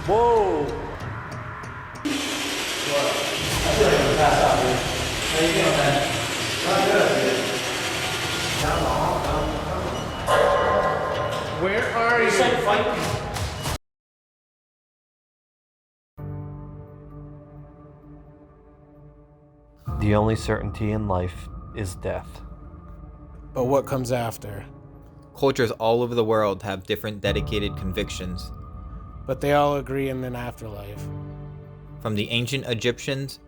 Whoa! What? I feel like I'm gonna pass out, dude. How you feeling, man? Not good, dude. Down the hall, down. Where are you? Said fight. The only certainty in life is death. But what comes after? Cultures all over the world have different dedicated convictions. But they all agree in an afterlife. From the ancient Egyptians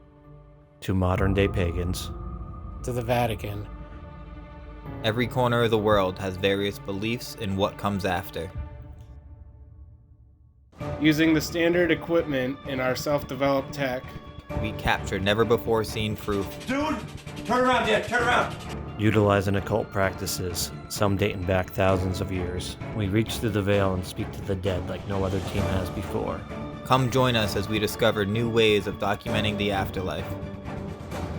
To modern day pagans. To the Vatican. every corner of the world has various beliefs in what comes after. Using the standard equipment in our self-developed tech, We capture never-before-seen proof. Dude, turn around, Dad, turn around. Utilizing occult practices, some dating back thousands of years, we reach through the veil and speak to the dead like no other team has before. Come join us as we discover new ways of documenting the afterlife.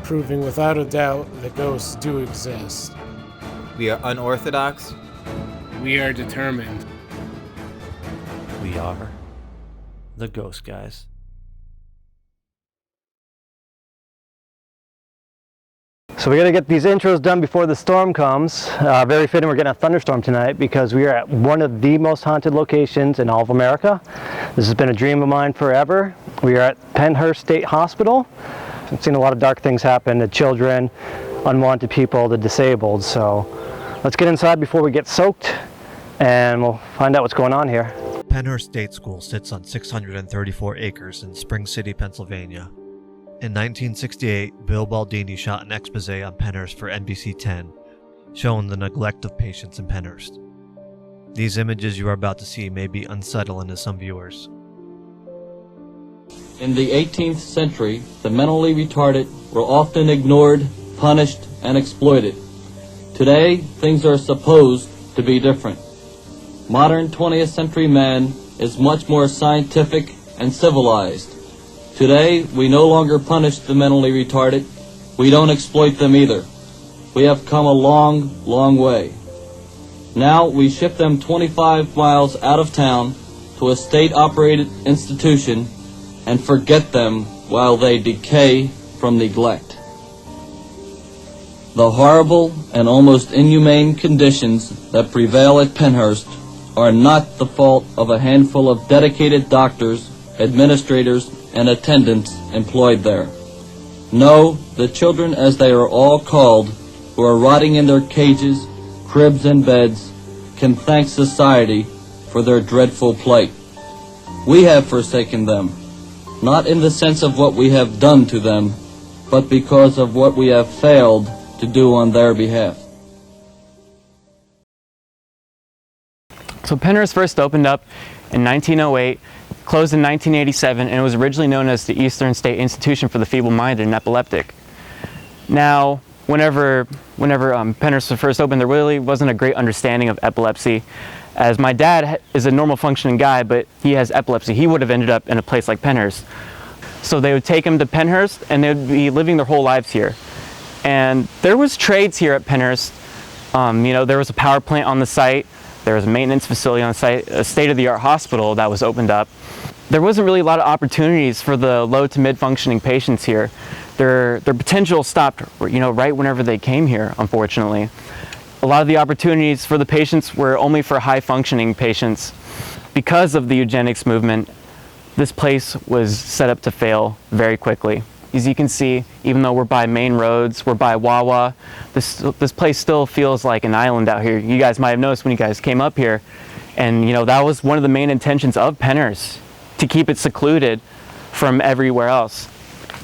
proving without a doubt that ghosts do exist. We are unorthodox. We are determined. We are the Ghost Guys. So we got to get these intros done before the storm comes. Very fitting we're getting a thunderstorm tonight because we are at one of the most haunted locations in all of America. This has been a dream of mine forever. We are at Pennhurst State Hospital. I've seen a lot of dark things happen to children, unwanted people, the disabled. So let's get inside before we get soaked and we'll find out what's going on here. Pennhurst State School sits on 634 acres in Spring City, Pennsylvania. In 1968, Bill Baldini shot an expose on Pennhurst for NBC 10, showing the neglect of patients in Pennhurst. These images you are about to see may be unsettling to some viewers. In the 18th century, the mentally retarded were often ignored, punished, and exploited. Today, things are supposed to be different. Modern 20th century man is much more scientific and civilized. Today, we no longer punish the mentally retarded. We don't exploit them either. We have come a long, long way. Now we ship them 25 miles out of town to a state-operated institution and forget them while they decay from neglect. The horrible and almost inhumane conditions that prevail at Pennhurst are not the fault of a handful of dedicated doctors, administrators, and attendants employed there. No, the children, as they are all called, who are rotting in their cages, cribs, and beds, can thank society for their dreadful plight. We have forsaken them, not in the sense of what we have done to them, but because of what we have failed to do on their behalf. So Pennhurst first opened up in 1908, closed in 1987, and it was originally known as the Eastern State Institution for the Feeble-Minded and Epileptic. Now, whenever Pennhurst was first opened, there really wasn't a great understanding of epilepsy, as my dad is a normal functioning guy, but he has epilepsy. He would have ended up in a place like Pennhurst. So they would take him to Pennhurst, and they would be living their whole lives here. And there was trades here at Pennhurst. There was a power plant on the site. There was a maintenance facility on the site, a state-of-the-art hospital that was opened up. There wasn't really a lot of opportunities for the low to mid-functioning patients here. Their potential stopped, right whenever they came here, unfortunately. A lot of the opportunities for the patients were only for high-functioning patients. Because of the eugenics movement, this place was set up to fail very quickly. As you can see, even though we're by main roads, we're by Wawa, this place still feels like an island out here. You guys might have noticed when you guys came up here, and that was one of the main intentions of Pennhurst, to keep it secluded from everywhere else.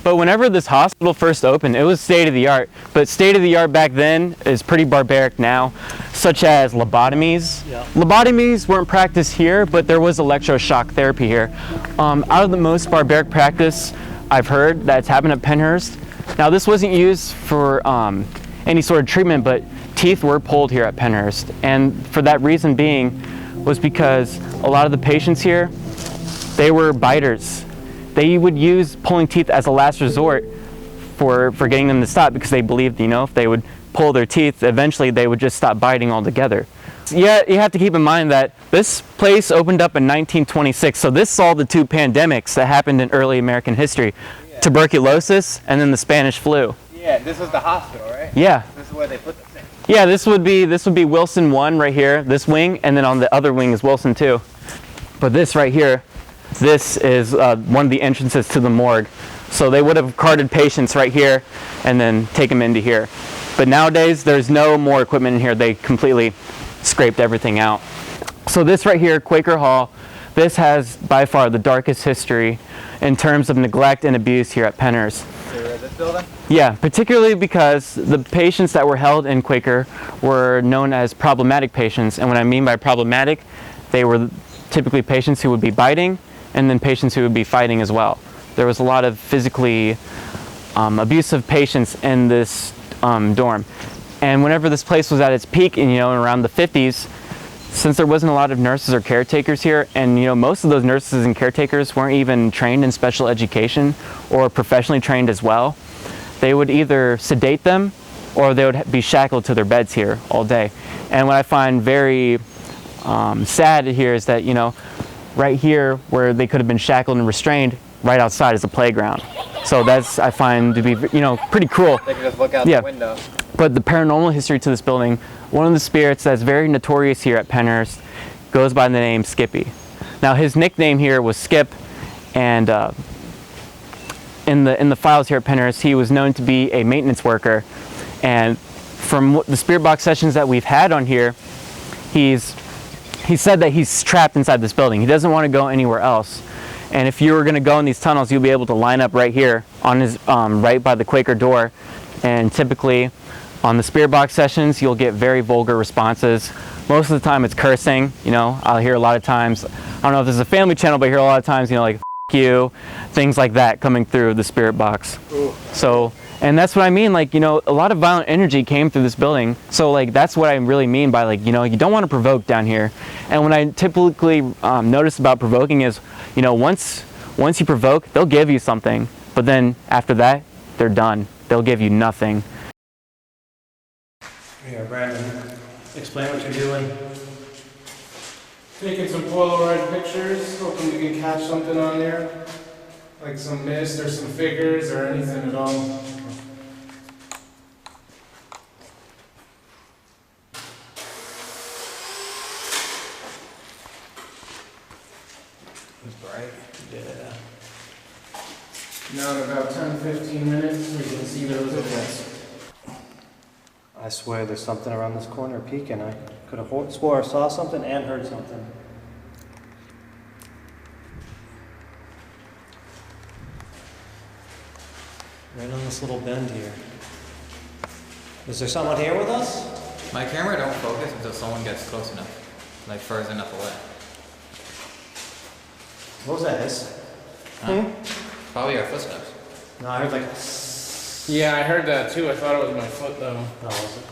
But whenever this hospital first opened, it was state-of-the-art, but state-of-the-art back then is pretty barbaric now, such as lobotomies. Yeah. Lobotomies weren't practiced here, but there was electroshock therapy here. Out of the most barbaric practice I've heard that's happened at Pennhurst. Now this wasn't used for any sort of treatment, but teeth were pulled here at Pennhurst. And for that reason being was because a lot of the patients here, they were biters. They would use pulling teeth as a last resort for getting them to stop, because they believed, if they would pull their teeth, eventually they would just stop biting altogether. Yeah, you have to keep in mind that this place opened up in 1926, so this saw the two pandemics that happened in early American history. Yeah. Tuberculosis and then the Spanish flu. Yeah, this was the hospital, right? Yeah. This is where they put the thing. Yeah, this would be Wilson 1 right here, this wing, and then on the other wing is Wilson 2. But this right here, this is one of the entrances to the morgue. So they would have carted patients right here and then take them into here. But nowadays, there's no more equipment in here. They completely scraped everything out. So this right here, Quaker Hall, this has by far the darkest history in terms of neglect and abuse here at Pennhurst. This building? Yeah, particularly because the patients that were held in Quaker were known as problematic patients. And what I mean by problematic, they were typically patients who would be biting and then patients who would be fighting as well. There was a lot of physically abusive patients in this dorm. And whenever this place was at its peak, and around the 50s, since there wasn't a lot of nurses or caretakers here, and most of those nurses and caretakers weren't even trained in special education or professionally trained as well, they would either sedate them or they would be shackled to their beds here all day. And what I find very sad here is that right here where they could have been shackled and restrained, right outside is a playground. So that's, I find, to be pretty cruel. They can just look out the window. But the paranormal history to this building, one of the spirits that's very notorious here at Pennhurst goes by the name Skippy. Now his nickname here was Skip, and in the files here at Pennhurst, he was known to be a maintenance worker. And from the spirit box sessions that we've had on here, he said that he's trapped inside this building. He doesn't want to go anywhere else. And if you were going to go in these tunnels, you'll be able to line up right here on his right by the Quaker door. And typically on the spirit box sessions, you'll get very vulgar responses. Most of the time it's cursing. I'll hear a lot of times, I don't know if this is a family channel, but I hear a lot of times, like, F you, things like that coming through the spirit box. Ooh. So, and that's what I mean, like, a lot of violent energy came through this building. So, like, that's what I really mean by, like, you don't want to provoke down here. And what I typically notice about provoking is, once you provoke, they'll give you something. But then after that, they're done. They'll give you nothing. Here, Brandon, explain what you're doing. Taking some Polaroid pictures, hoping we can catch something on there. Like some mist or some figures or anything at all. It's bright. Yeah. Now in about 10-15 minutes, we can see those events. I swear there's something around this corner peeking. I could have swore I saw something and heard something. Right on this little bend here. Is there someone here with us? My camera don't focus until someone gets close enough, like further enough away. What was that hiss? Probably our footsteps. No, I heard like... Yeah, I heard that too. I thought it was my foot though. Oh, was it?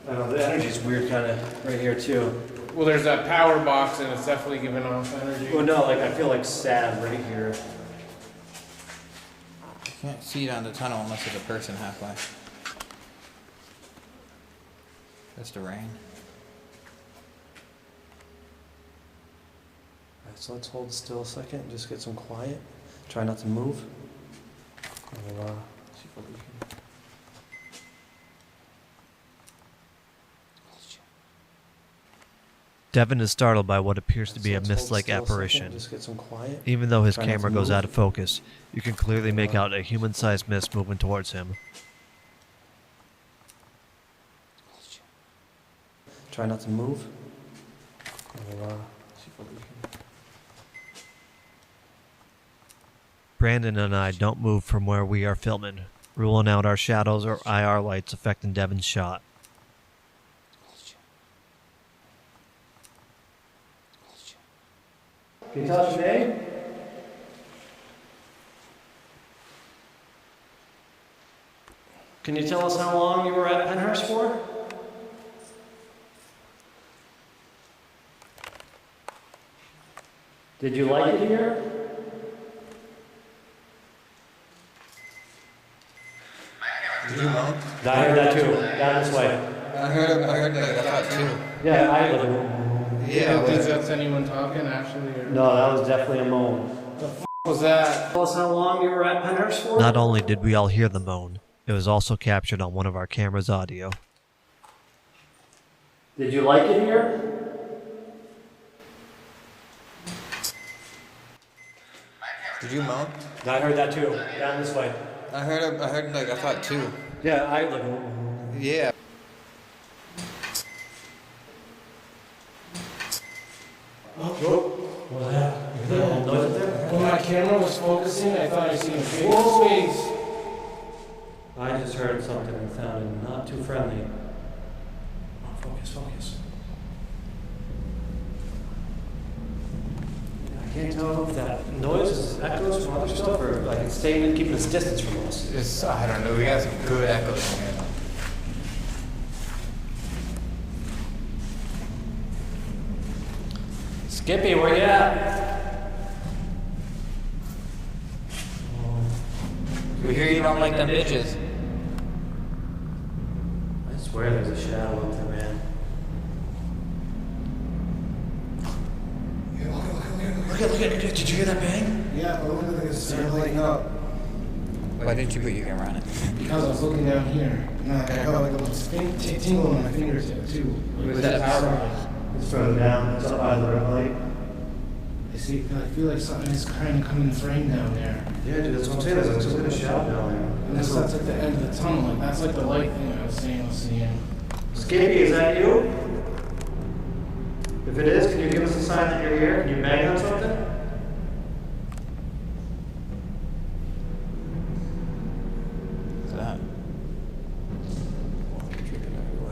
I don't know, the energy's weird kind of right here too. Well, there's that power box and it's definitely giving off energy. Well, no, like I feel like sad right here. You can't see down the tunnel unless there's a person halfway. That's the rain. Alright, so let's hold still a second and just get some quiet. Try not to move. And we'll, see what we can... Devin is startled by what appears to be a mist-like apparition. Even though his camera goes out of focus, you can clearly make out a human-sized mist moving towards him. Try not to move. And we'll, see what we can... Brandon and I don't move from where we are filming, ruling out our shadows or IR lights affecting Devin's shot. Can you tell us your name? Can you tell us how long you were at Pennhurst for? Did you like it here? I heard that too. Down this way. heard like, I thought too. Yeah, I You think that's anyone talking actually? Or No, that was definitely a moan. what was that? Tell us how long you were at Pennhurst for? Not only did we all hear the moan, it was also captured on one of our camera's audio. Did you like it here? Did you moan? I heard that too. Down this way. I heard like, I thought too. Yeah, Yeah. What was that? You heard that noise up there? When my camera was focusing, I thought I seen a big space. I just heard something that sounded not too friendly. Oh, focus. I can't tell if that noise is echoes from other stuff or like it's staying keeping its distance from us. I don't know. We got some good echoes in here. Skippy, where you at? We hear you don't like them bitches. I swear there's a shadow up there, man. Look at, did you hear that bang? Yeah, but look at this, started lighting up. Why didn't you put your camera on it? Because I was looking down here, and I got like a little tingle on my fingertip too. Was that power? It's further down. It's up by the red light. I feel like something is kind of coming frame down there. Yeah, dude, that's what I'm saying. There's some kind of shadow down there. And that's like the end of the tunnel. Like that's like the light thing I was saying I was seeing. Skippy, is that you? If it is, can you give us a sign that you're here? Can you bang on something? What's that?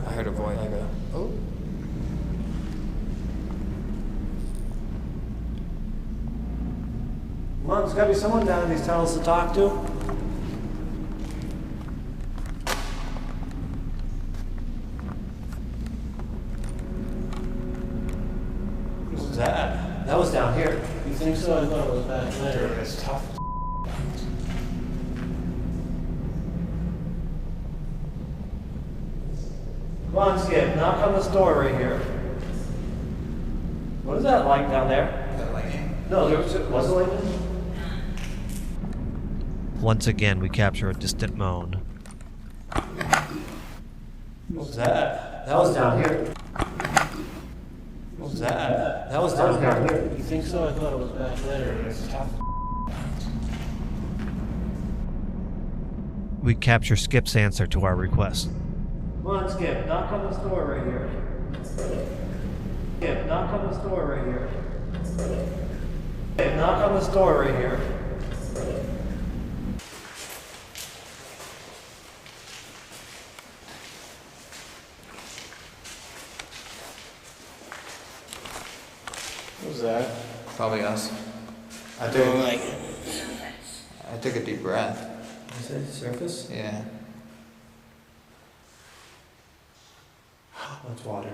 I heard a voice like a, oh. Come on, there's got to be someone down in these tunnels to talk to. What was that? That was down here. You think so? I thought it was back there. It's tough. Come on, Skip, knock on this door right here. What is that like down there? Is that lightning? No, was it lightning? Once again, we capture a distant moan. What was that? That was down here. What was that? That was down here. You think so? I thought it was back there. It's tough. We capture Skip's answer to our request. Come on, Skip, knock on this door right here. Skip, knock on this door right here. Skip, knock on this door right here. What was that? Probably us. I took a deep breath. Is that surface? Yeah. That's water.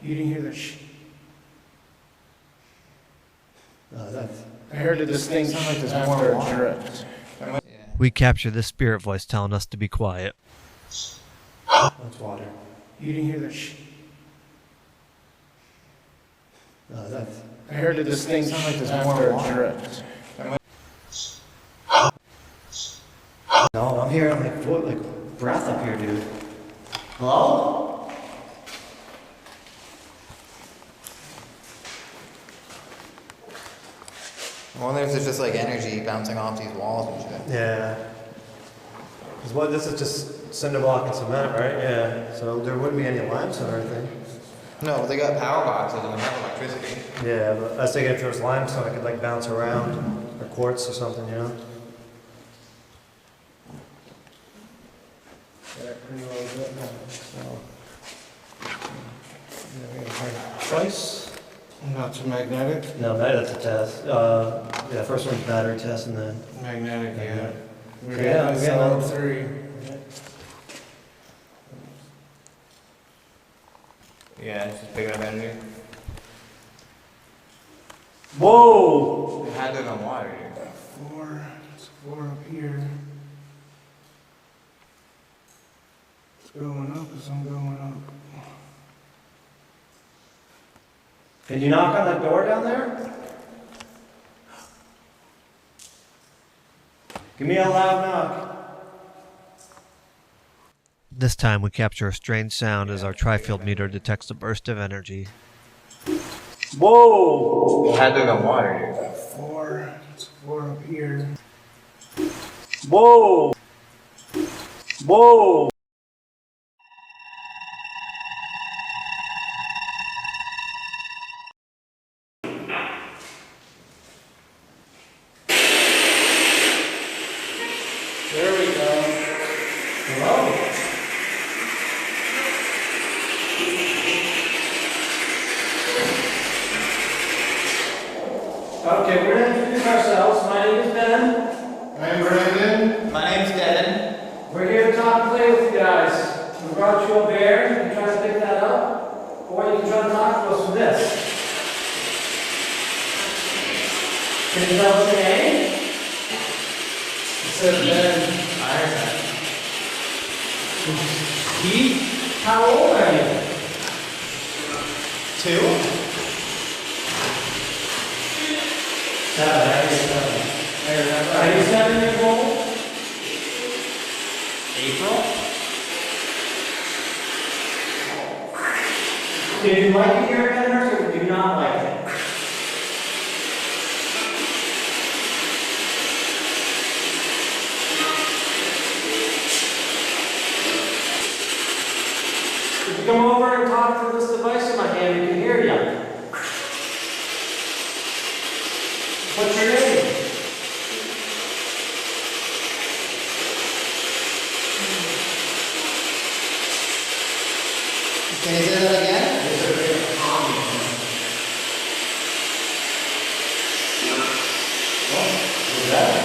You didn't hear that shh. That's... I heard it distinct there's after more it dripped. Yeah. We capture this spirit voice telling us to be quiet. That's water. You didn't hear that shh. That's... I heard it distinct after it dripped. No, I'm hearing like breath up here, dude. Hello? I wonder if there's just like energy bouncing off these walls and shit. Yeah. Because what, this is just cinder block and cement, right? Yeah. So there wouldn't be any limestone or anything. No, but they got power boxes and they have electricity. Yeah, but I was thinking if there was limestone, it could like bounce around, or quartz or something, you know? Yeah, pretty well good now. So, yeah, we gotta try twice. Not too magnetic. No, that's a test. Yeah, first one's battery test and then... Magnetic, yeah. We're Yeah, getting we solid got 3. Yeah, it's just picking up energy. Whoa! It had it on water, dude. 4. It's 4 up here. It's going up as I'm going up. Can you knock on that door down there? Give me a loud knock. This time we capture a strange sound as our tri-field meter detects a burst of energy. Whoa! Had to go water. Four. It's four up here. Whoa! Whoa! There we go. Hello? Okay, we're gonna introduce ourselves. My name is Ben. I'm Brandon. My name's Devin. We're here to talk and play with you guys. We brought you a bear. You can try to pick that up, or you can try to talk to us with this. Can you tell us your name? It said Ben. I heard that. Keith? How old are you? 2? 7. I hear 7. Are you 7 years old? April? Did you like it here at Pennhurst, or did you not like it? If you come over and talk through this device in my hand, we can hear you. What's your name? Can you say that again?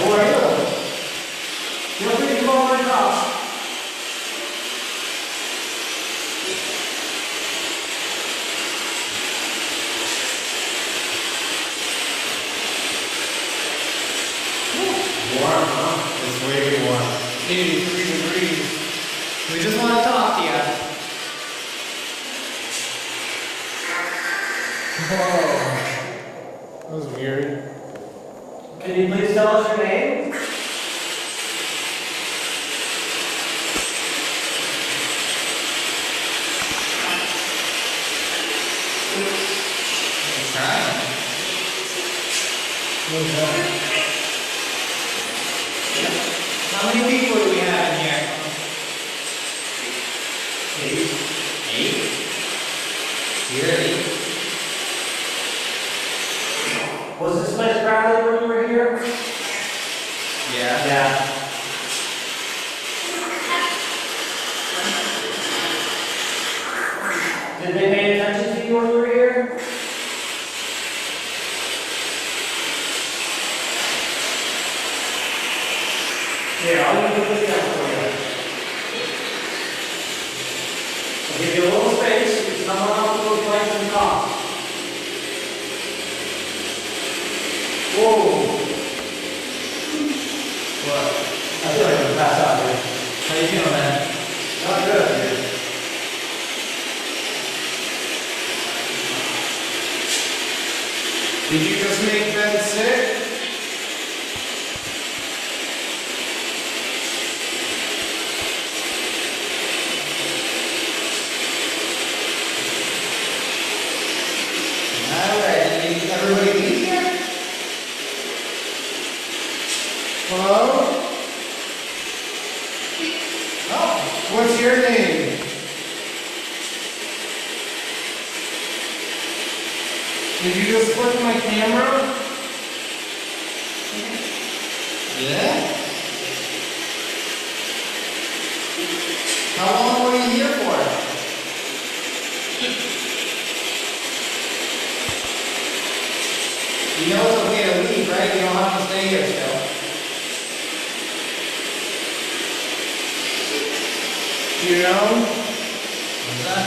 Who are you? Feel free to call my house. Warm, huh? It's way warm. 83 degrees. We just want to talk to you. Whoa. That was weird. Can you please tell us your name? It's trying. What was that? How many people do we have in here? 8. 8? Here, 8. Was this place crowded when you were here? Yeah. Yeah. Did they pay attention to you when you were here? Here, I'll give you this down for you. I'll give you a little space. You can come on up to those lights and talk. Whoa. What? I feel like I'm gonna pass out here. How you feeling, man? Not good, dude. Did you just make Ben sick? Alright, did everybody leave here? Hello? Oh, what's your name? Did you just flip my camera? Yeah? How long were you here for? You know it's okay to leave, right? You don't have to stay here still. You know? What's that?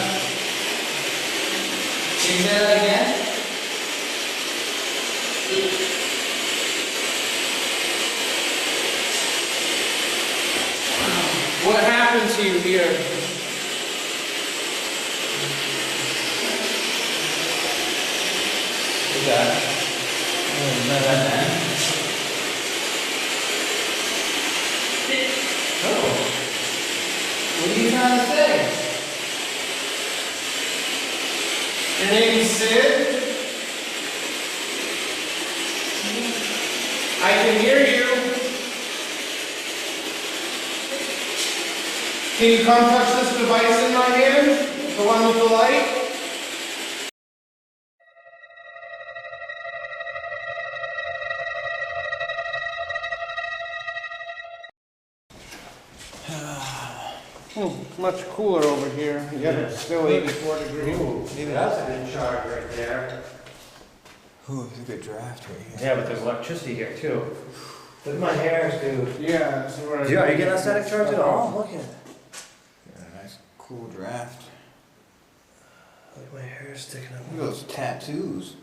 Can you say that again? What happened to you here? Not that bad. Oh. What are you trying to say? Your name's Sid? I can hear you. Can you come touch this device in my hand? The one with the light? Much cooler over here, yet it's still 84 degrees. Maybe that's a good charge right there. Ooh, it's a good draft right here. Yeah, but there's electricity here too. Look at my hairs, dude. Yeah, so we're... Are you getting a static charge at all? Look at it. Got a nice cool draft. Look at my hair sticking up. Look at those tattoos.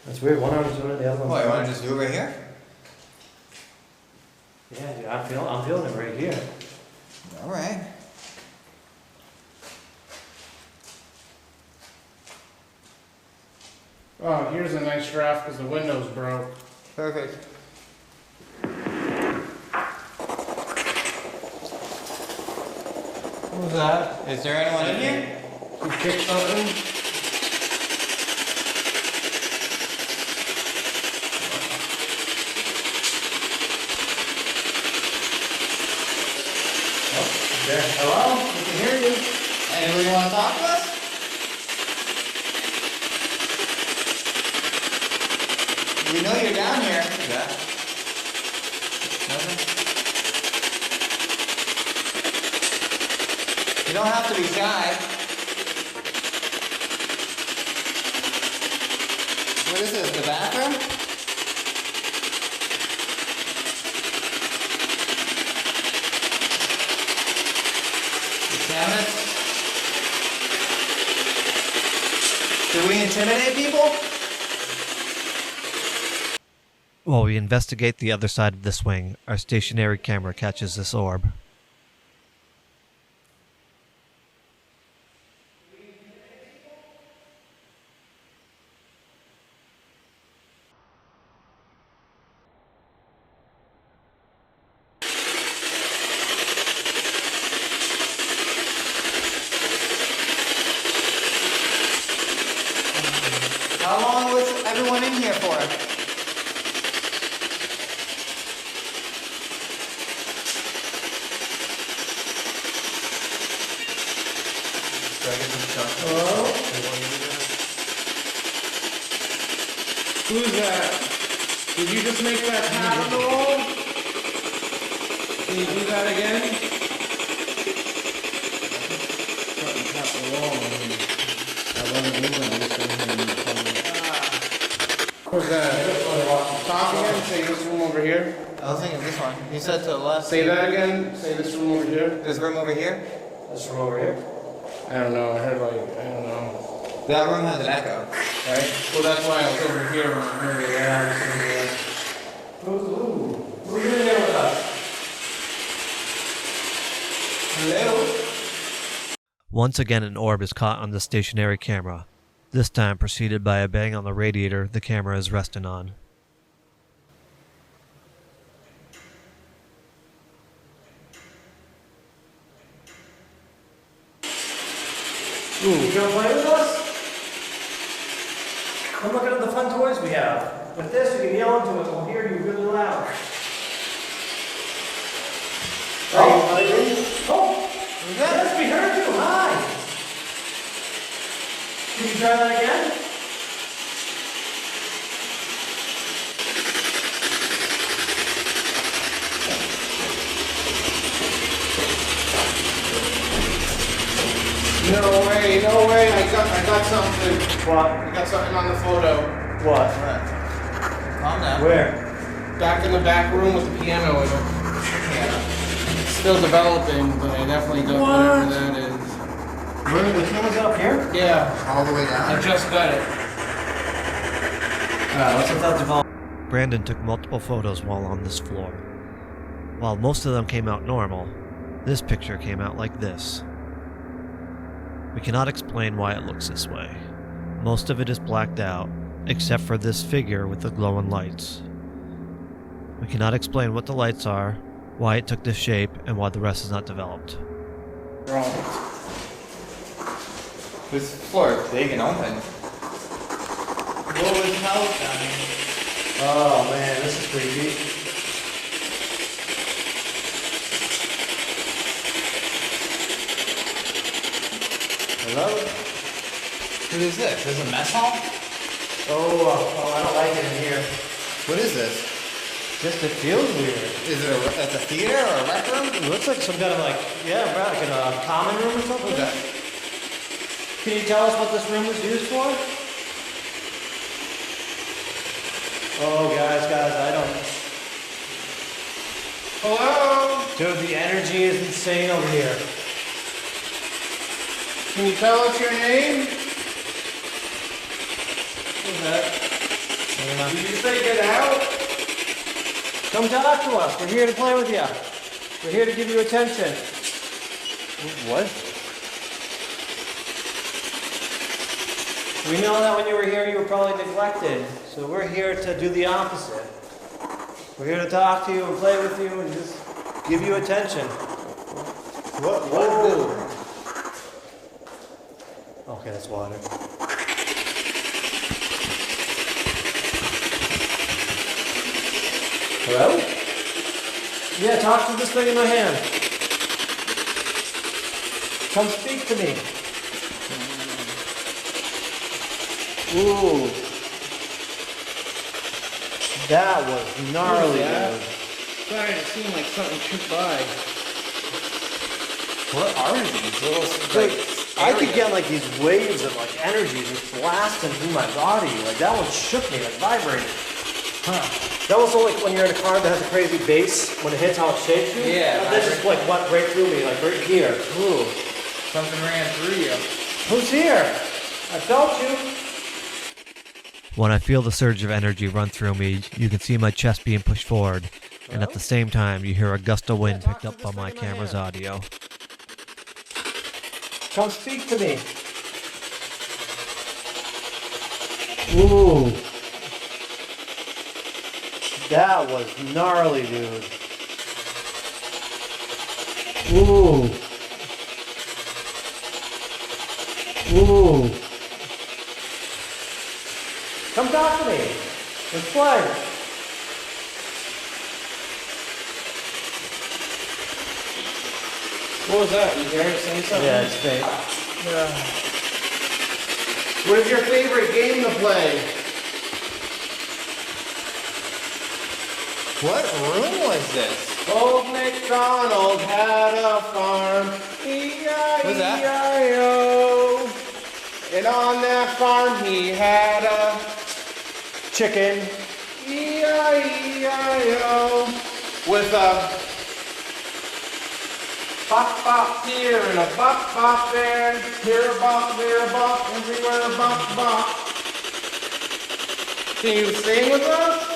That's weird. One arm's doing it, the other one's What, you want to just do it right here? Yeah, dude, I'm feeling it right here. Alright. Oh, here's a nice draft because the window's broke. Perfect. Who's that? Is there anyone in here? You kicked something? There. Hello? We can hear you. Anybody want to talk to us? We know you're down here. Who's that? Nothing? You don't have to be shy. What is this, the bathroom? The cabinets? Do we intimidate people? While we investigate the other side of this wing, our stationary camera catches this orb. How long was everyone in here for? Hello? Who's that? Did you just make that tap on the wall? Can you do that again? Something tapped the wall. Who's that? Talk again? Say this room over here. I was thinking this one. You said to the left. Say that again. Say this room over here. This room over here? This from over here. I don't know. I heard like, I don't know. That room has an echo, right? Well, that's why I was over here when I heard it. Yeah, I was over here. Who's in there with us? Hello? Once again, an orb is caught on the stationary camera, this time preceded by a bang on the radiator the camera is resting on. You gonna play with us? Come look at the fun toys we have. With this, you can yell into it, we'll hear you really loud. Oh, yes, we heard you. Hi. Can you try that again? No way, I got something. What? I got something on the photo. What? Calm down. Where? Back in the back room with the piano in it. It's still developing, but I definitely got whatever that is. Where? The camera's up here? Yeah, All the way I down. just got it. Let's let that develop. Brandon took multiple photos while on this floor. While most of them came out normal, this picture came out like this. We cannot explain why it looks this way. Most of it is blacked out, except for this figure with the glowing lights. We cannot explain what the lights are, why it took this shape, and why the rest is not developed. Wrong. This floor is big and open. What was house down here? Oh man, this is creepy. Hello? What is this? This is a mess hall? Oh, I don't like it in here. What is this? Just it feels weird. Is it a theater or a rec room? It looks like some kind of like, yeah, right, like in a common room or something. What's that? Can you tell us what this room was used for? Oh, guys, I don't. Hello? Dude, the energy is insane over here. Can you tell us your name? What's that? Did you say get out? Come talk to us. We're here to play with you. We're here to give you attention. What? We know that when you were here, you were probably neglected. So we're here to do the opposite. We're here to talk to you and play with you and just give you attention. What? Whoa. Okay, that's water. Hello? Yeah, talk to this thing in my hand. Come speak to me. Ooh. That was gnarly, dude. Sorry, it seemed like something tripped by. What are these little Dude, I could get like these waves of like energy just blasting through my body. Like that one shook me, like vibrated. Huh. That was like when you're in a car that has a crazy bass, when it hits how it shakes you. Yeah, That just like went right through me, like right here. Ooh. Something ran through you. Who's here? I felt you. When I feel the surge of energy run through me, you can see my chest being pushed forward, and at the same time you hear a gust of wind picked up by my camera's audio. Come speak to me. Ooh. That was gnarly, dude. Ooh. Ooh. Come talk to me. Let's play. What was that? You hear it say something? Yeah, it's fake. What is your favorite game to play? What room was this? Old MacDonald had a farm. What's that? E-I-E-I-O. And on that farm he had a Chicken. E-I-E-I-O. With a bop bop here and a bop bop there. Here a bop, there a bop, everywhere a bop bop. Can you sing with us?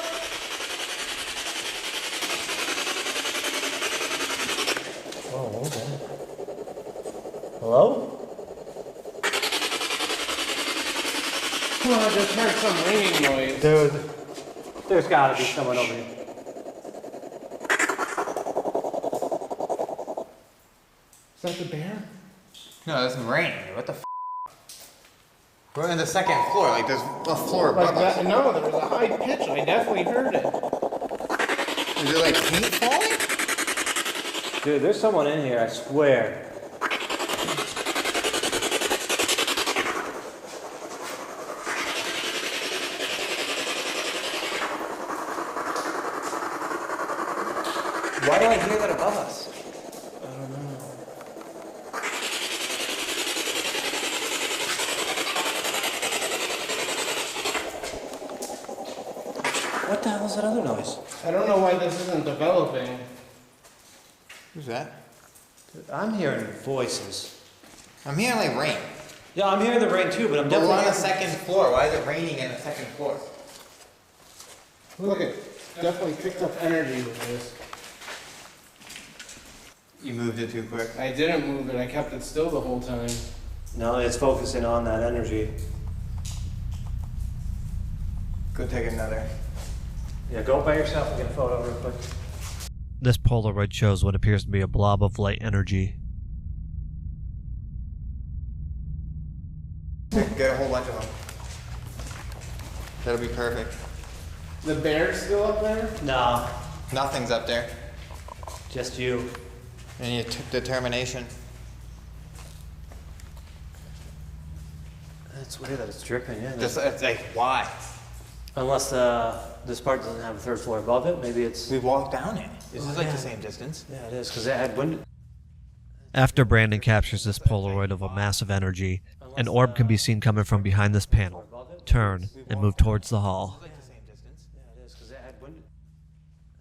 Oh, okay. Hello? Oh, I just heard some ringing noise. Dude, there's gotta be someone over here. Is that the bear? No, there's rain. What the f? We're on the second floor. Like there's a floor Like above us. that? No, there was a high pitch. I definitely heard it. Is it like paint falling? Dude, there's someone in here, I swear. Why do I hear that above us? I don't know. What the hell is that other noise? I don't know why this isn't developing. Who's that? Dude, I'm hearing voices. I'm hearing like rain. Yeah, I'm hearing the rain too, but I'm But we're on the definitely... second floor. Why is it raining in the second floor? Look, it definitely picked up energy with this. You moved it too quick. I didn't move it. I kept it still the whole time. No, it's focusing on that energy. Go take another. Yeah, go by yourself and get a photo real quick. This Polaroid shows what appears to be a blob of light energy. Get a whole bunch of them. That'll be perfect. The bear's still up there? No, Nothing's up there. just you. And your determination. That's weird that it's dripping, yeah. Just, it's like, why? Unless this part doesn't have a third floor above it, maybe it's... We walked down it. This is like yeah. the same distance. Yeah, it is, because it had window... After Brandon captures this Polaroid of a massive energy, an orb can be seen coming from behind this panel, turn, and move towards the hall. Yeah, it is, because it had window...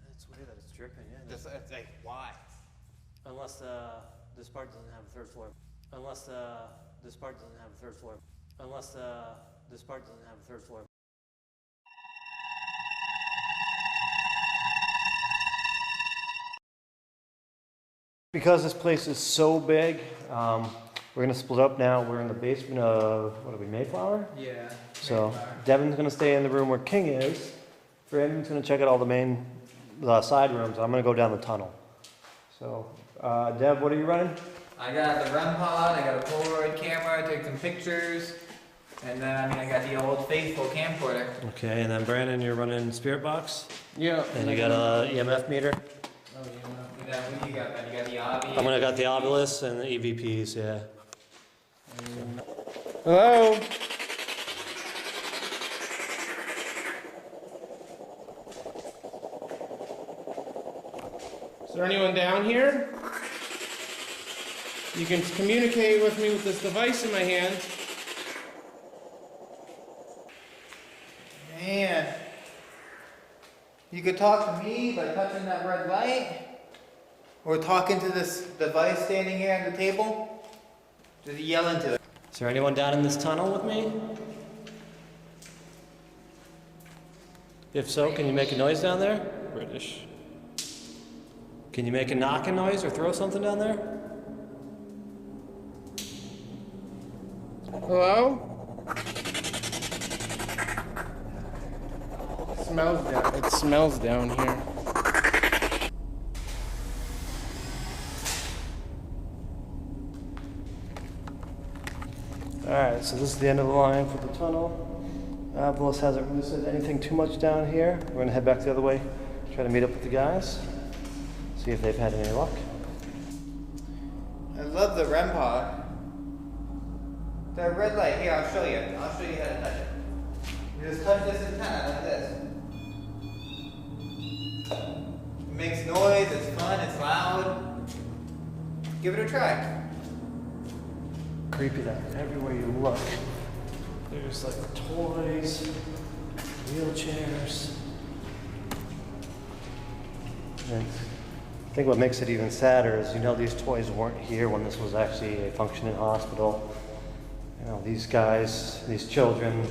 That's weird that it's dripping, yeah. Just, it's like, why? Unless this part doesn't have a third floor. Unless this part doesn't have a third floor. Unless this part doesn't have a third floor. Because this place is so big, we're gonna split up now. We're in the basement of, what are we, Mayflower? Yeah. So Devin's gonna stay in the room where King is. Brandon's gonna check out all the main side rooms. I'm gonna go down the tunnel. So, Dev, what are you running? I got the REM pod, I got a Polaroid camera, take some pictures, and then I got the old faithful camcorder. Okay, and then Brandon, you're running Spirit Box, Yeah. and you got a EMF meter. Oh, yeah. And then what you got? Then you got the obby. I'm gonna got the Obelisk and the EVPs, yeah. Hello? Is there anyone down here? You can communicate with me with this device in my hand. Man, you could talk to me by touching that red light, or talking to this device standing here on the table. Just yell into it. Is there anyone down in this tunnel with me? If so, can you make a noise down there? British. Can you make a knocking noise or throw something down there? Hello? It smells down here. Alright, so this is the end of the line for the tunnel. Obelisk hasn't really said anything too much down here. We're gonna head back the other way, try to meet up with the guys, see if they've had any luck. I love the REM pod. That red light, here, I'll show you. I'll show you how to touch it. You just touch this antenna like this. It makes noise, it's fun, it's loud. Give it a try. Creepy that everywhere you look, there's like toys, wheelchairs. And I think what makes it even sadder is, you know, these toys weren't here when this was actually a functioning hospital. You know, these guys, these children,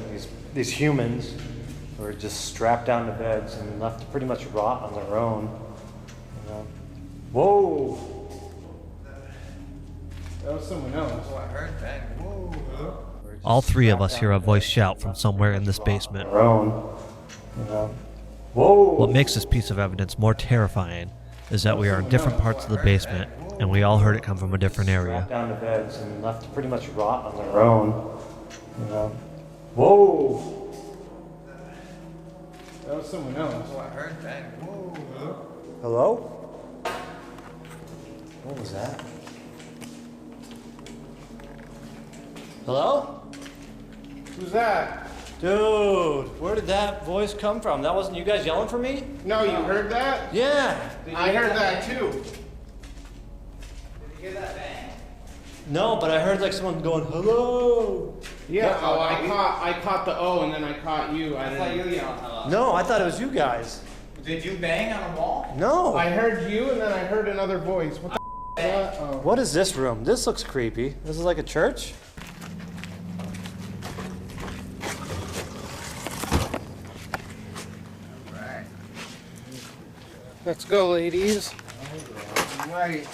these humans were just strapped down to beds and left to pretty much rot on their own. You know? Whoa! That was someone else. Oh, I heard that. Whoa. All three of us hear a voice shout from somewhere in this basement. Their own. You know? Whoa! What makes this piece of evidence more terrifying is that we are in different parts of the basement, and we all heard it come from a different area. Down to beds and left to pretty much rot on their own. You know? Whoa! That was someone else. Oh, I heard that. Whoa. Hello? What was that? Hello? Who's that? Dude, where did that voice come from? That wasn't you guys yelling for me? No, you heard that? Yeah. I heard that too. Did you hear that bang? No, but I heard like someone going, hello. Yeah, oh, I caught the O and then I caught you. I thought you were yelling hello. No, I thought it was you guys. Did you bang on a wall? No. I heard you and then I heard another voice. What the is that? Oh. What is this room? This looks creepy. This is like a church? Right. Let's go, ladies. Right.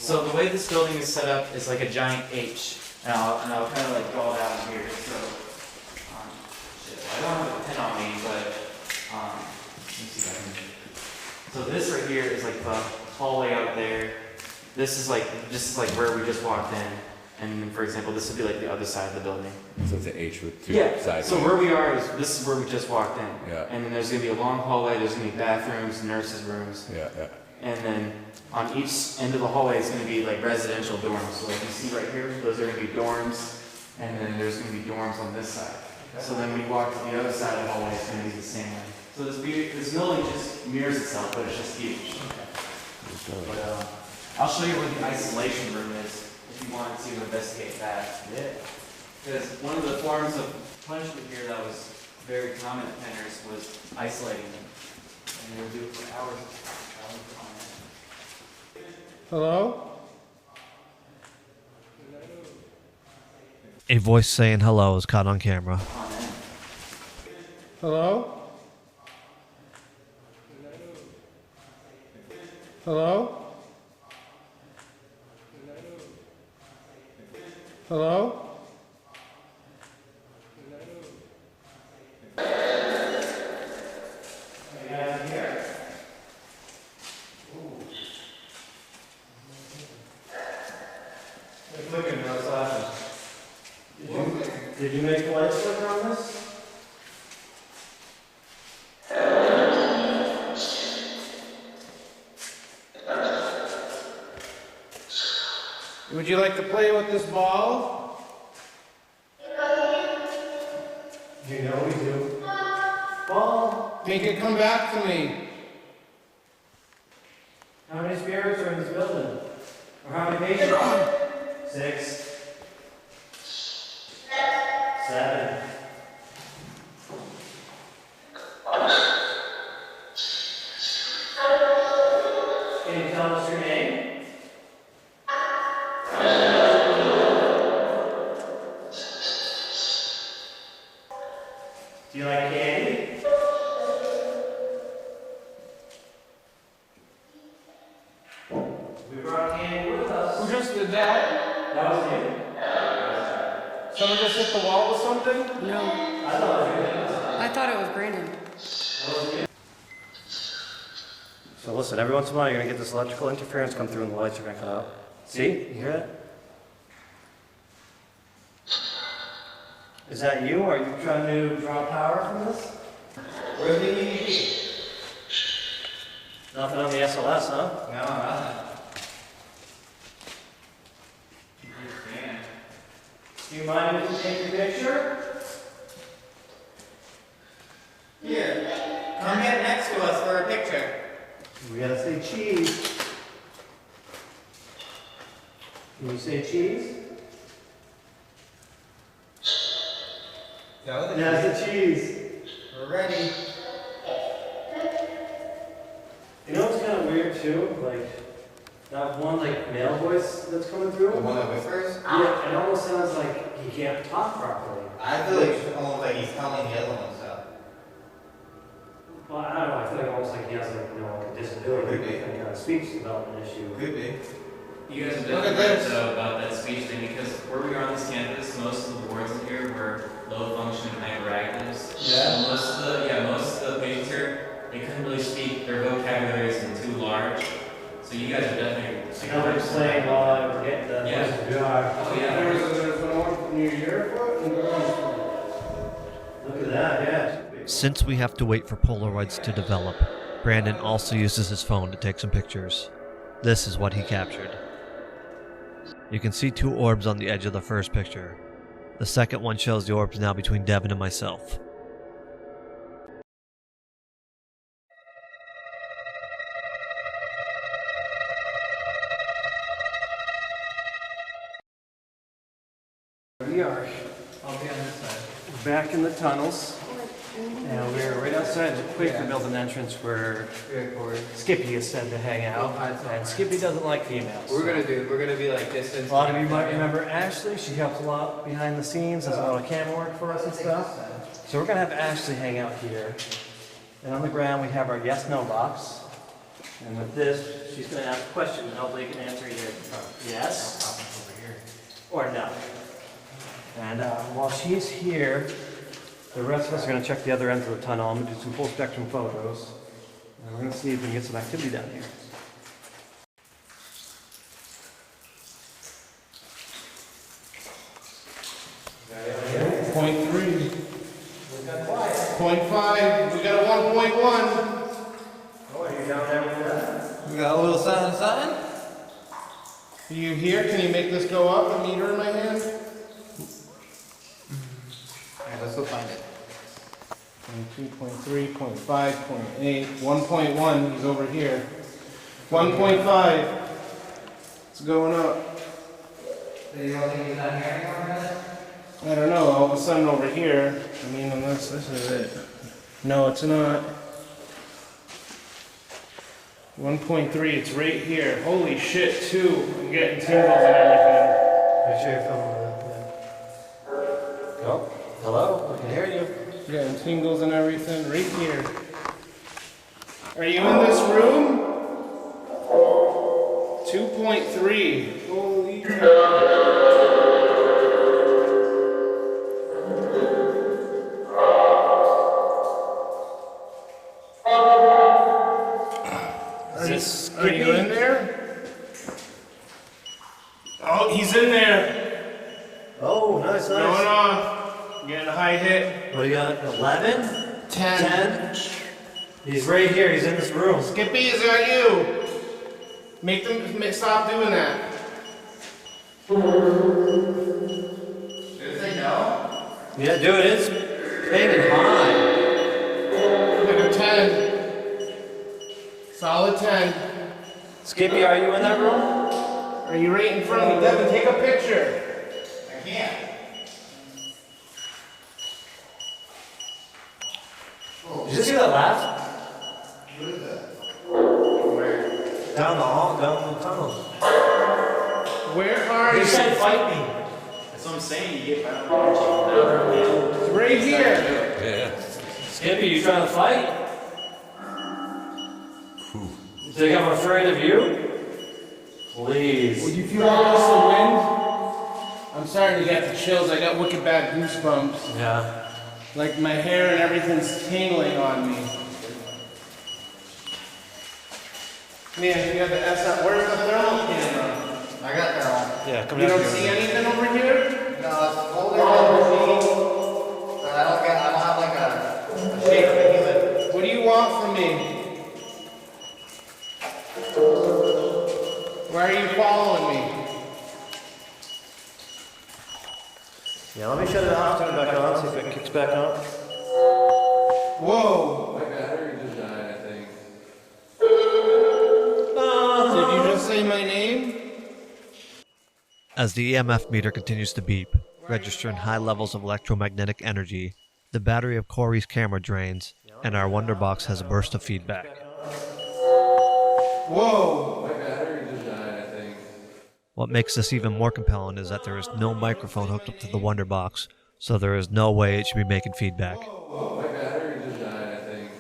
So the way this building is set up is like a giant H, and I'll kind of like draw down here. So shit, I don't have a pen on me, but let me see if I can. So this right here is like the hallway out there. This is like where we just walked in, and for example, this would be like the other side of the building. So it's an H with two sides. So where we are is this is where we just walked in. Yeah. And then there's gonna be a long hallway. There's gonna be bathrooms, nurses' rooms. Yeah, yeah. And then on each end of the hallway is going to be like residential dorms. So like you see right here, those are going to be dorms, and then there's going to be dorms on this side. Okay. So then when you walk to the other side of the hallway, it's going to be the same way. So this building just mirrors itself, but it's just huge. Okay. But I'll show you where the isolation room is if you wanted to investigate that. Yeah. Because one of the forms of punishment here that was very common at Pennhurst was isolating them, and they would do it for hours. Hello? A voice saying hello is caught on camera. Hello? Hello? Hello? Did you make the light flicker on this? Would you like to play with this ball? You know we do. Ball. Make it come back to me. How many spirits are in this building? Or how many patients? 6. 7. Can you tell us your name? Do you like candy? We brought candy with us. Who just did that? That was you. Someone just hit the wall with something? No, I thought it was you. I thought it was Brandon. So listen, every once in a while you're going to get this electrical interference come through and the lights are going to cut out. See? You hear that? Is that you? Are you trying to draw power from this? Where's the EVP? Nothing on the SLS, huh? No, nothing. Do you mind if we take your picture? Here, come get next to us for a picture. We gotta say cheese. Can you say cheese? That was a That's the cheese. We're ready. You know what's kind of weird too? Like, that one like male voice that's coming through? The one that whispers? Yeah, it almost sounds like he can't talk properly. I feel like it's almost like he's telling the other one stuff. Well, I don't know, I feel like almost like he has like, you know, like a disability, Could be. like a speech development issue. Could be. You guys are Look at definitely right this. though about that speech thing because where we are on this campus, most of the wards in here were low functioning hyperactives. Yeah. So most of the patients here, they couldn't really speak. Their vocabulary isn't too large. So you guys are definitely. So now we're playing while we're getting the Yeah. voice of God. Oh yeah. There's no one from New York and Look at that, yeah. Since we have to wait for Polaroids to develop, Brandon also uses his phone to take some pictures. This is what he captured. You can see 2 orbs on the edge of the first picture. The second one shows the orbs now between Devin and myself. We are. I'll be on this side. We're back in the tunnels. And we're right outside the Quaker building entrance where Skippy is said to hang out. And Skippy doesn't like females. We're gonna be like distance. A lot of you might remember Ashley. She helps a lot behind the scenes, does a lot of camera work for us and stuff. So we're gonna have Ashley hang out here. And on the ground we have our yes/no box. And with this, she's going to ask a question, and hopefully you can answer either yes or no. And while she's here, the rest of us are going to check the other ends of the tunnel. I'm going to do some full spectrum photos. And we're going to see if we can get some activity down here. Point 3. 0.5. We got a 1.1. Oh, are you down there with that? We got a little sign. Are you here? Can you make this go up? A meter in my hand? Alright, let's go find it. 0.2, 0.3, 0.5, 0.8, 1.1. He's over here. 1.5. It's going up. You don't think he's not here anymore, brother? I don't know. All of a sudden over here. I mean, unless this is it. No, it's not. 1.3. It's right here. Holy shit, too. I'm getting tingles and everything. Make sure you're filming that. Oh, hello? I can hear you. Getting tingles and everything right here. Are you in this room? 2.3. Holy cow. Are you in there? Oh, he's in there. Oh, nice, Going nice. off. Getting a high hit. What do you got? 11? 10. 10? He's right here. He's in this room. Skippy, is that you? Make them stop doing that. Did it say no? Yeah, dude, it's banging high. Like a 10. Solid 10. Skippy, are you in that room? Are you right in front of me? Devin, take a picture. I can't. Did you see that laugh? What is that? Where? Down the hall, down the tunnel. Where are He you? said fight me. That's what I'm saying. You get paranormal. It's right here. Yeah. Skippy, you trying to fight? Think I'm afraid of you? Please. Would you feel all this wind? I'm starting to get the chills. I got wicked bad goosebumps. Yeah. Like my hair and everything's tingling on me. Man, you got the S. Where's the thermal camera? I got that one. Yeah, come You down don't see here. anything over here? No, it's older than but I don't have like a shape of it either. What do you want from me? Why are you following me? Yeah, let me shut it off, turn it back on, see if it kicks back on. Whoa! My battery just died, I think. Did you just say my name? As the EMF meter continues to beep, registering high levels of electromagnetic energy, the battery of Corey's camera drains, and our Wonderbox has a burst of feedback. Whoa! My battery just died, I think. What makes this even more compelling is that there is no microphone hooked up to the Wonderbox, so there is no way it should be making feedback. My battery just died, I think.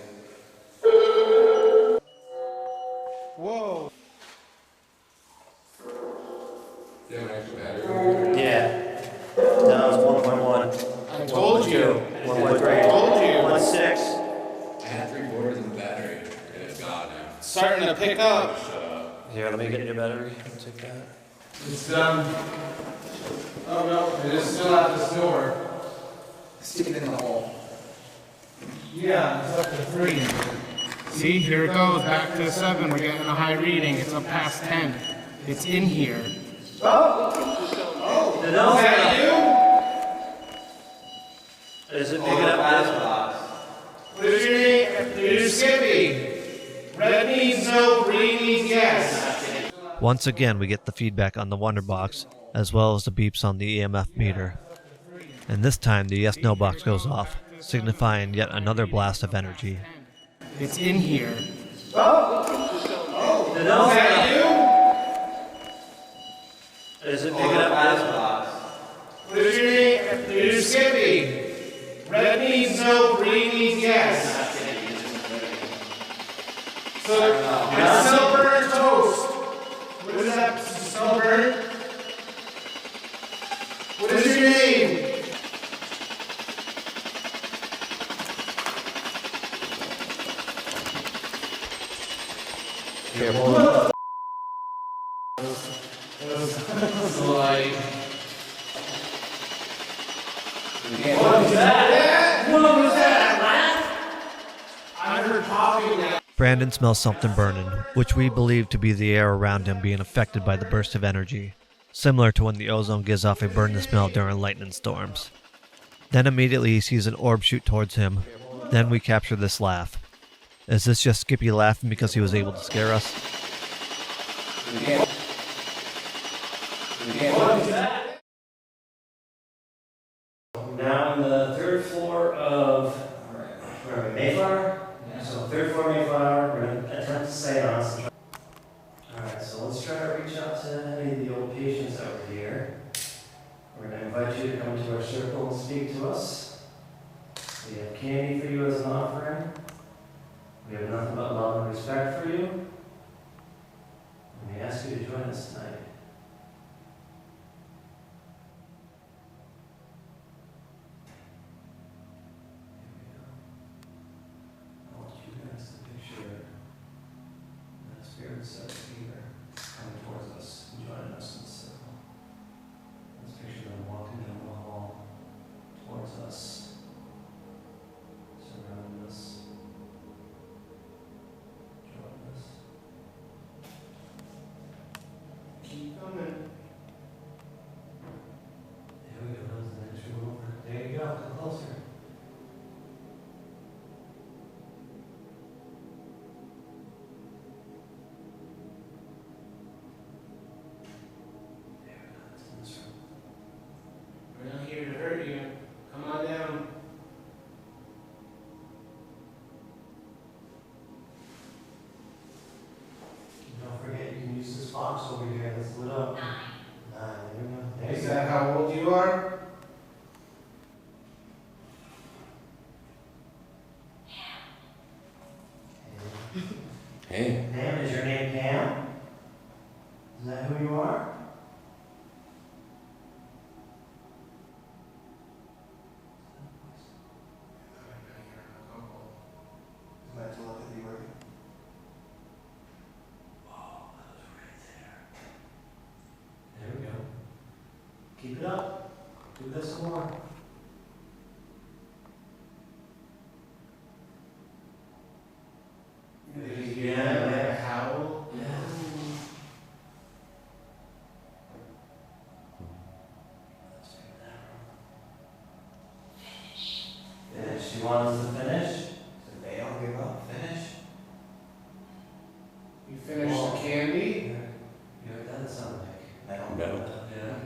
Whoa! Do you have an extra battery? Yeah. Now it's 1.1. I told you. 1.3. I told you. 1.6. I had 3/4 of the battery, and it's gone now. It's starting to pick up. Here, let me get your battery. Take that. It's done. Oh no, it is still at this door. Stick it in the hole. Yeah, it's up to 3. See, here it goes, back to 7. We're getting a high reading. It's up past 10. It's in here. Is that you? Is it big enough as What is your name? You're Skippy. Red means no, green means yes. Once again, we get the feedback on the Wonderbox, as well as the beeps on the EMF meter. And this time, the yes-no box goes off, signifying yet another blast of energy. It's in here. Is Is that you? Is it big enough as What is your name? You're Skippy. Red means no, green means yes. So, it's Careful. It's like. What was that? What was that? I heard talking now. Brandon smells something burning, which we believe to be the air around him being affected by the burst of energy, similar to when the ozone gives off a burning smell during lightning storms. Then immediately he sees an orb shoot towards him. Then we capture this laugh. Is this just Skippy laughing because he was able to scare us? What was that? Now on the third floor of where are we, Mayflower? Yeah. So third floor Mayflower, we're going to attempt to seance. Alright, so let's try to reach out to any of the old patients over here. We're going to invite you to come to our circle and speak to us. We have candy for you as an offering. We have nothing but love and respect for you. And we ask you to join us tonight. I want you guys to picture the spirits of Peter coming towards us and joining us in the circle. Let's picture them walking down the hall towards us, surrounding us, joining us. Keep coming. There we go, that's the next room over. There you go, come closer. We're not here to hurt you. Come on down. Don't forget, you can use this box over here that's lit up. 9. There we go. There Is you that go. how old you are? Hey. Pam, is your name Pam? Is that who you are? Am I telepathy working? Oh, that was right there. There we go. Keep it up. Do this some more. Yeah, like a howl. Yeah. Let's figure that out. Finish. You want us to finish? So they don't give up. Finish. You finished the candy? You know, that doesn't sound like. I don't No. know. Yeah.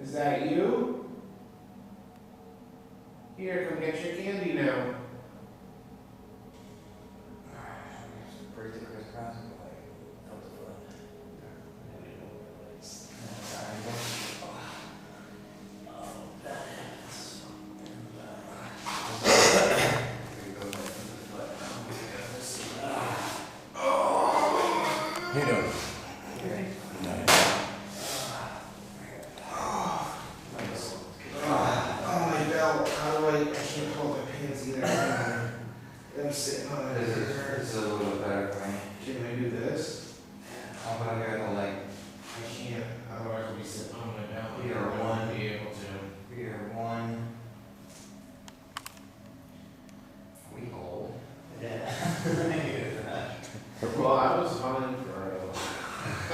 Is that you? Here, come get your candy now. Break the crisscross and go like, out the foot. Hey, no. Oh, my belt. How do I can't hold my pants either. I'm sitting on it. It's a little bit better for me. Can I do this? How about I got like I can't. Otherwise, I'll be sitting on my belt. Either I won't one. be able to. beer one. We old. Yeah. Well, I was fine for a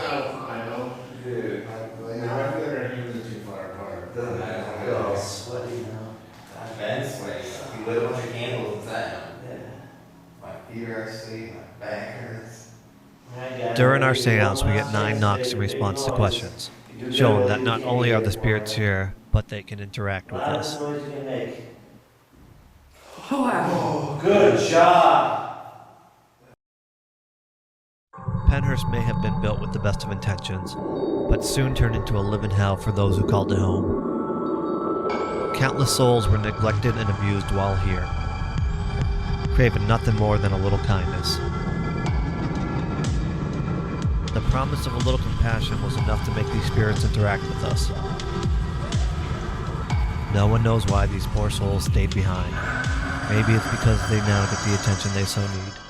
while. Dude, Now I feel like our hands are too far apart. doesn't matter. Oh, sweaty now. I've been sweaty. We lit a bunch of candles inside. Yeah. My feet are asleep, my back hurts. During our seance, we get 9 knocks in response to questions, showing that not only are the spirits here, but they can interact with us. What noise you can make? Oh, good job. Pennhurst may have been built with the best of intentions, but soon turned into a living hell for those who called it home. Countless souls were neglected and abused while here, craving nothing more than a little kindness. The promise of a little compassion was enough to make these spirits interact with us. No one knows why these poor souls stayed behind. Maybe it's because they now get the attention they so need.